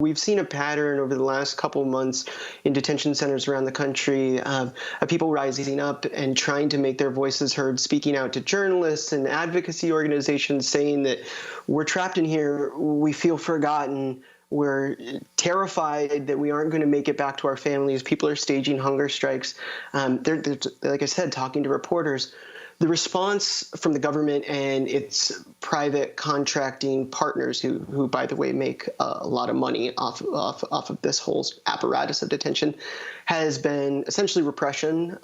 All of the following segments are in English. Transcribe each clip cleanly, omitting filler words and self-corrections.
We've seen a pattern over the last couple of months in detention centers around the country of people rising up and trying to make their voices heard, speaking out to journalists and advocacy organizations, saying that we're trapped in here, we feel forgotten, we're terrified that we aren't going to make it back to our families. People are staging hunger strikes. They're, like I said, talking to reporters. The response from the government and its private contracting partners, who by the way, make a lot of money off of this whole apparatus of detention, has been essentially repression,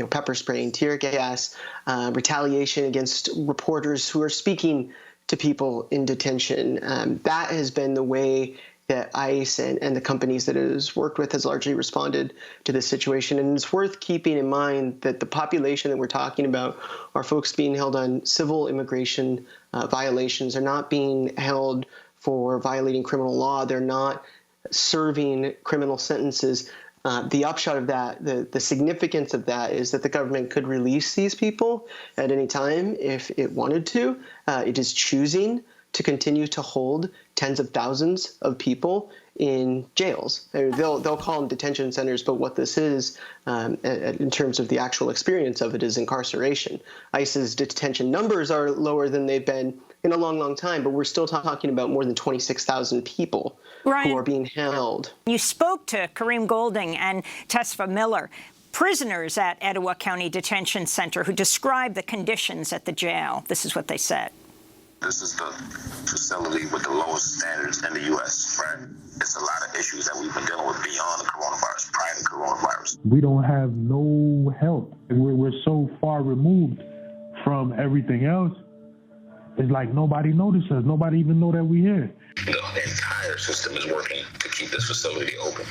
pepper spraying, tear gas, retaliation against reporters who are speaking to people in detention. That has been the way that ICE and the companies that it has worked with has largely responded to this situation. And it's worth keeping in mind that the population that we're talking about are folks being held on civil immigration violations. They're not being held for violating criminal law. They're not serving criminal sentences. The upshot of that, the significance of that, is that the government could release these people at any time if it wanted to. It is choosing to continue to hold tens of thousands of people in jails. They'll call them detention centers, but what this is, in terms of the actual experience of it, is incarceration. ICE's detention numbers are lower than they've been in a long, long time, but we're still talking about more than 26,000 people who are being held. You spoke to Kareem Golding and Tesfa Miller, prisoners at Etowah County Detention Center, who described the conditions at the jail. This is what they said. This is the facility with the lowest standards in the U.S., right? It's a lot of issues that we've been dealing with beyond the coronavirus, prior to coronavirus. We don't have no help. We're so far removed from everything else. It's like nobody noticed us. Nobody even know that we're here. The entire system is working to keep this facility open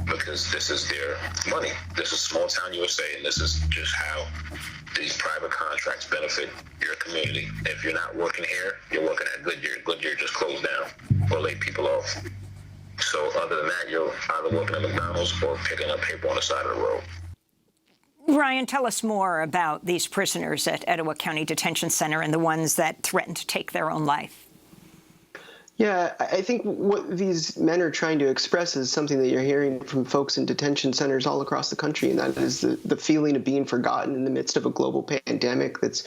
because this is their money. This is small town USA, and this is just how these private contracts benefit your community. If you're not working here, you're working at Goodyear. Goodyear just closed down or laid people off. So other than that, you're either working at McDonald's or picking up paper on the side of the road. Ryan, tell us more about these prisoners at Etowah County Detention Center and the ones that threatened to take their own life. Yeah, I think what these men are trying to express is something that you're hearing from folks in detention centers all across the country, and that is the feeling of being forgotten in the midst of a global pandemic that's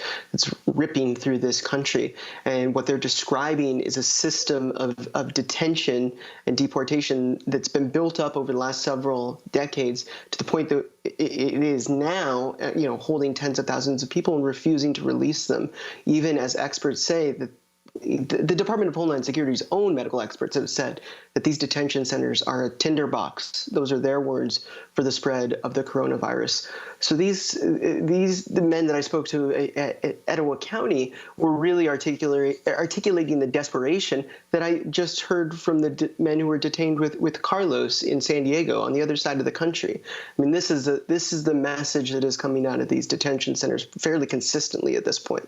ripping through this country. And what they're describing is a system of detention and deportation that's been built up over the last several decades to the point that it is now, holding tens of thousands of people and refusing to release them, even as experts say that the Department of Homeland Security's own medical experts have said that these detention centers are a tinderbox. Those are their words for the spread of the coronavirus. So the men that I spoke to at Etowah County were really articulating the desperation that I just heard from the men who were detained with Carlos in San Diego on the other side of the country. I mean, this is the message that is coming out of these detention centers fairly consistently at this point.